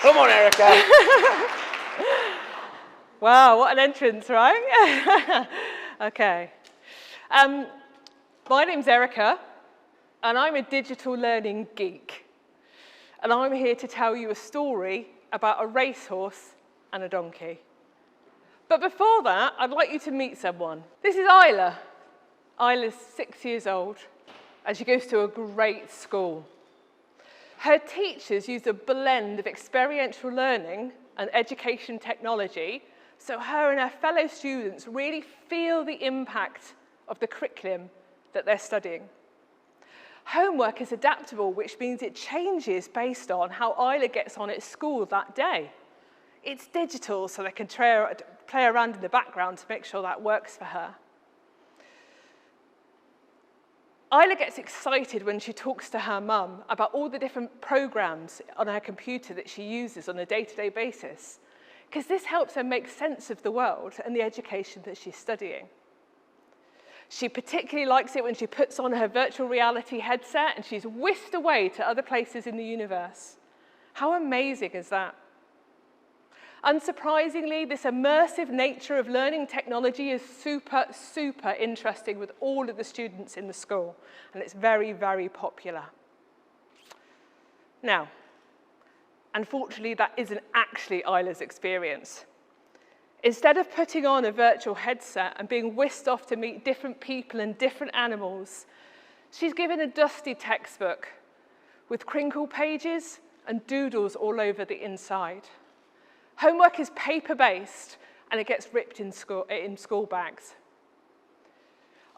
Come on, Erica. Wow, what an entrance, right? Okay. My name's Erica, and I'm a digital learning geek. And I'm here to tell you a story about a racehorse and a donkey. But before that, I'd like you to meet someone. This is Isla. Isla's 6 years old, and she goes to a great school. Her teachers use a blend of experiential learning and education technology, so her and her fellow students really feel the impact of the curriculum that they're studying. Homework is adaptable, which means it changes based on how Isla gets on at school that day. It's digital, so they can play around in the background to make sure that works for her. Isla gets excited when she talks to her mum about all the different programs on her computer that she uses on a day-to-day basis, because this helps her make sense of the world and the education that she's studying. She particularly likes it when she puts on her virtual reality headset and she's whisked away to other places in the universe. How amazing is that? Unsurprisingly, this immersive nature of learning technology is super, super interesting with all of the students in the school, and it's very, very popular. Now, unfortunately, that isn't actually Isla's experience. Instead of putting on a virtual headset and being whisked off to meet different people and different animals, she's given a dusty textbook with crinkled pages and doodles all over the inside. Homework is paper-based, and it gets ripped in school bags.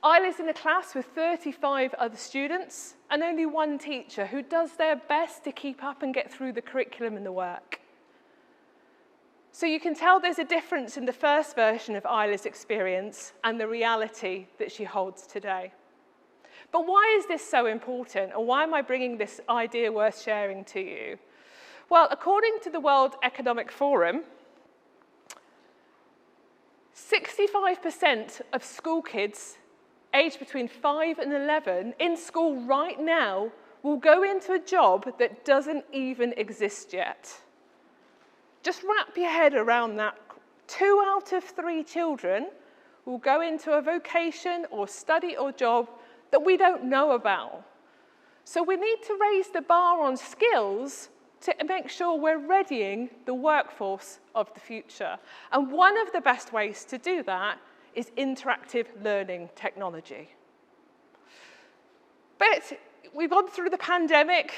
Isla's in a class with 35 other students and only one teacher who does their best to keep up and get through the curriculum and the work. So you can tell there's a difference in the first version of Isla's experience and the reality that she holds today. But why is this so important, and why am I bringing this idea worth sharing to you? Well, according to the World Economic Forum, 65% of school kids aged between 5 and 11 in school right now will go into a job that doesn't even exist yet. Just wrap your head around that. 2 out of 3 children will go into a vocation or study or job that we don't know about. So we need to raise the bar on skills to make sure we're readying the workforce of the future. And one of the best ways to do that is interactive learning technology. But we've gone through the pandemic,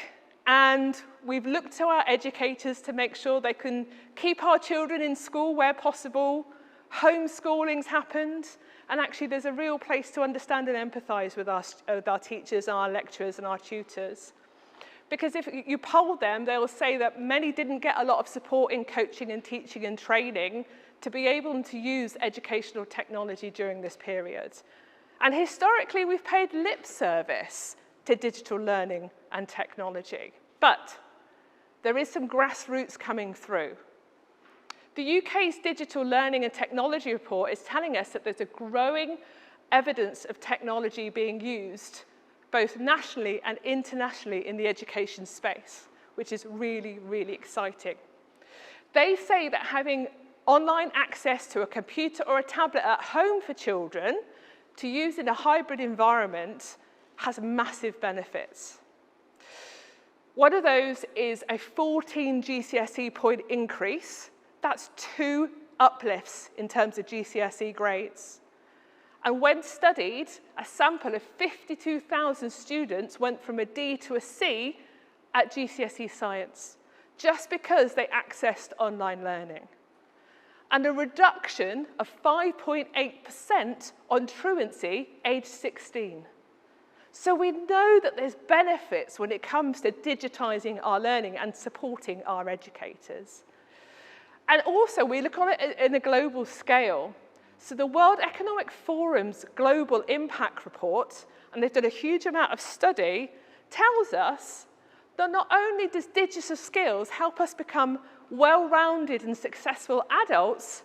and we've looked to our educators to make sure they can keep our children in school where possible. Homeschooling's happened, and actually there's a real place to understand and empathise with our teachers, our lecturers, and our tutors. Because if you poll them, they'll say that many didn't get a lot of support in coaching and teaching and training to be able to use educational technology during this period. And historically, we've paid lip service to digital learning and technology. But there is some grassroots coming through. The UK's Digital Learning and Technology Report is telling us that there's a growing evidence of technology being used both nationally and internationally in the education space, which is really, really exciting. They say that having online access to a computer or a tablet at home for children to use in a hybrid environment has massive benefits. One of those is a 14 GCSE point increase. That's 2 uplifts in terms of GCSE grades. And when studied, a sample of 52,000 students went from a D to a C at GCSE Science, just because they accessed online learning. And a reduction of 5.8% on truancy aged 16. So we know that there's benefits when it comes to digitising our learning and supporting our educators. And also, we look on it in a global scale. So the World Economic Forum's Global Impact Report, and they've done a huge amount of study, tells us that not only does digital skills help us become well-rounded and successful adults,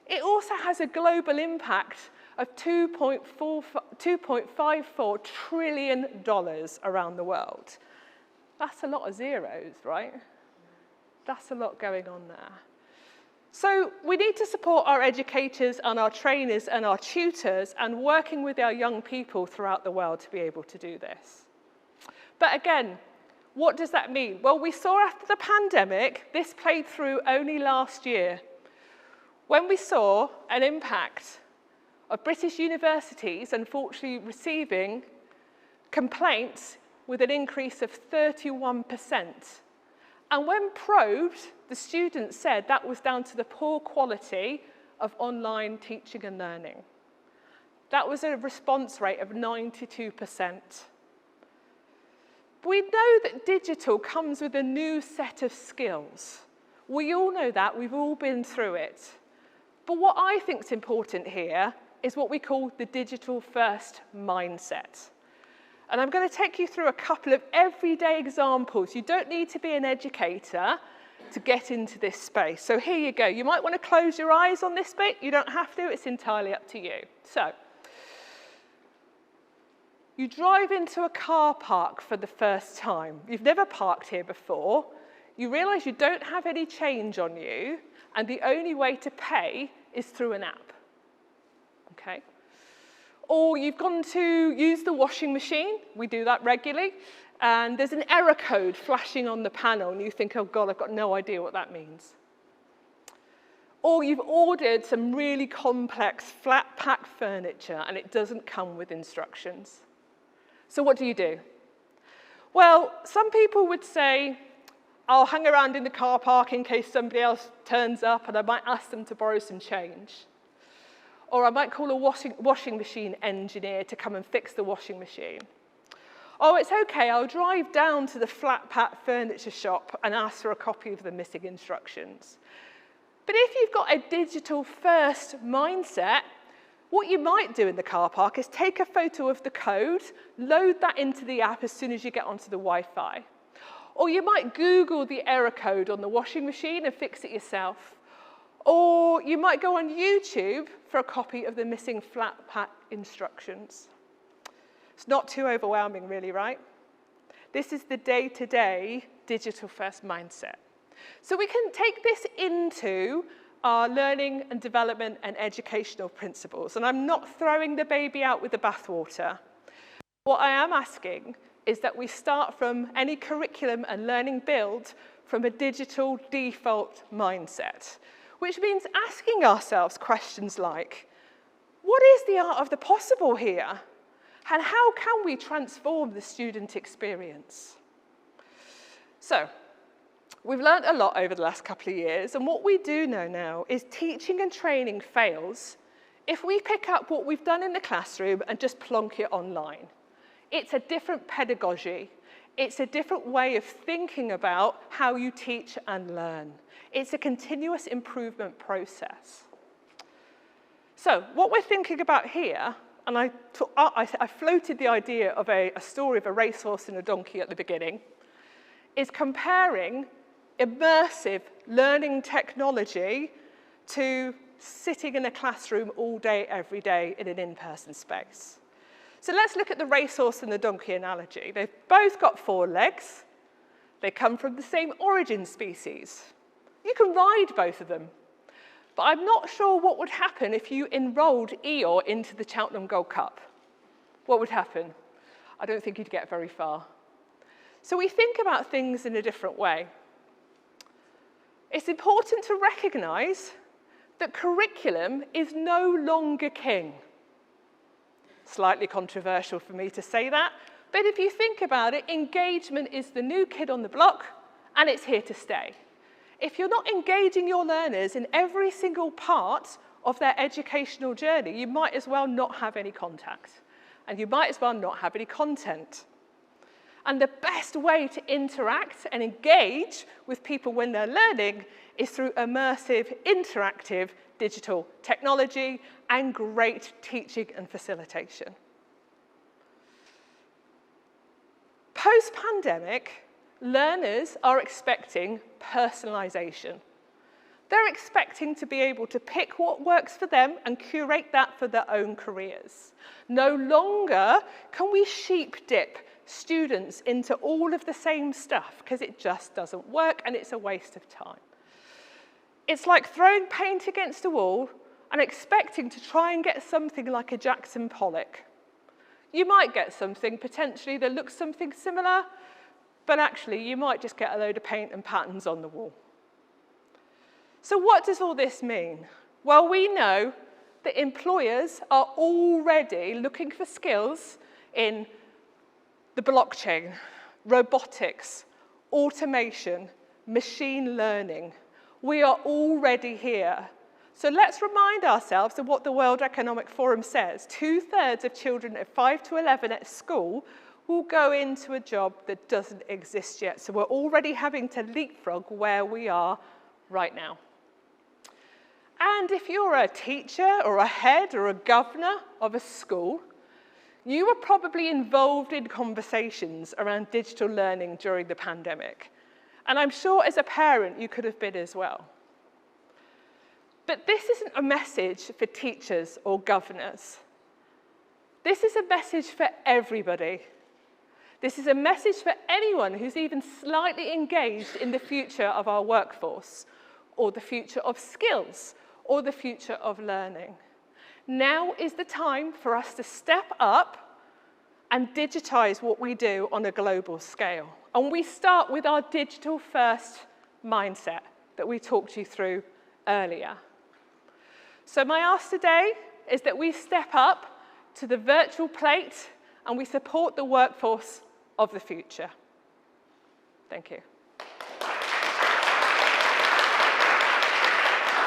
it also has a global impact of $2.54 trillion around the world. That's a lot of zeros, right? That's a lot going on there. So we need to support our educators and our trainers and our tutors and working with our young people throughout the world to be able to do this. But again, what does that mean? Well, we saw after the pandemic, this played through only last year, when we saw an impact of British universities unfortunately receiving complaints with an increase of 31%. And when probed, the students said that was down to the poor quality of online teaching and learning. That was a response rate of 92%. We know that digital comes with a new set of skills. We all know that, we've all been through it. But what I think is important here is what we call the digital first mindset. And I'm going to take you through a couple of everyday examples. You don't need to be an educator to get into this space. So here you go. You might want to close your eyes on this bit. You don't have to. It's entirely up to you. So you drive into a car park for the first time. You've never parked here before. You realise you don't have any change on you, and the only way to pay is through an app. Okay? Or you've gone to use the washing machine. We do that regularly. And there's an error code flashing on the panel, and you think, oh God, I've got no idea what that means. Or you've ordered some really complex flat pack furniture, and it doesn't come with instructions. So what do? Well, some people would say, I'll hang around in the car park in case somebody else turns up, and I might ask them to borrow some change. Or I might call a washing machine engineer to come and fix the washing machine. Oh, it's okay, I'll drive down to the flat pack furniture shop and ask for a copy of the missing instructions. But if you've got a digital first mindset, what you might do in the car park is take a photo of the code, load that into the app as soon as you get onto the Wi-Fi. Or you might Google the error code on the washing machine and fix it yourself. Or you might go on YouTube for a copy of the missing flat pack instructions. It's not too overwhelming, really, right? This is the day-to-day digital first mindset. So we can take this into our learning and development and educational principles. And I'm not throwing the baby out with the bathwater. What I am asking is that we start from any curriculum and learning build from a digital default mindset, which means asking ourselves questions like, what is the art of the possible here? And how can we transform the student experience? So, we've learned a lot over the last couple of years, and what we do know now is teaching and training fails if we pick up what we've done in the classroom and just plonk it online. It's a different pedagogy. It's a different way of thinking about how you teach and learn. It's a continuous improvement process. So what we're thinking about here, and I floated the idea of a story of a racehorse and a donkey at the beginning, is comparing immersive learning technology to sitting in a classroom all day, every day in an in-person space. So let's look at the racehorse and the donkey analogy. They've both got 4 legs. They come from the same origin species. You can ride both of them. But I'm not sure what would happen if you enrolled Eeyore into the Cheltenham Gold Cup. What would happen? I don't think you'd get very far. So we think about things in a different way. It's important to recognize that curriculum is no longer king. Slightly controversial for me to say that, but if you think about it, engagement is the new kid on the block, and it's here to stay. If you're not engaging your learners in every single part of their educational journey, you might as well not have any contact, and you might as well not have any content. And the best way to interact and engage with people when they're learning is through immersive, interactive digital technology and great teaching and facilitation. Post-pandemic, learners are expecting personalization. They're expecting to be able to pick what works for them and curate that for their own careers. No longer can we sheep dip students into all of the same stuff because it just doesn't work and it's a waste of time. It's like throwing paint against a wall and expecting to try and get something like a Jackson Pollock. You might get something potentially that looks something similar, but actually you might just get a load of paint and patterns on the wall. So what does all this mean? Well, we know that employers are already looking for skills in the blockchain, robotics, automation, machine learning. We are already here. So let's remind ourselves of what the World Economic Forum says. 2/3 of children at 5 to 11 at school will go into a job that doesn't exist yet. So we're already having to leapfrog where we are right now. And if you're a teacher or a head or a governor of a school, you were probably involved in conversations around digital learning during the pandemic. And I'm sure as a parent, you could have been as well. But this isn't a message for teachers or governors. This is a message for everybody. This is a message for anyone who's even slightly engaged in the future of our workforce, or the future of skills, or the future of learning. Now is the time for us to step up and digitize what we do on a global scale. And we start with our digital-first mindset that we talked you through earlier. So my ask today is that we step up to the virtual plate and we support the workforce of the future. Thank you.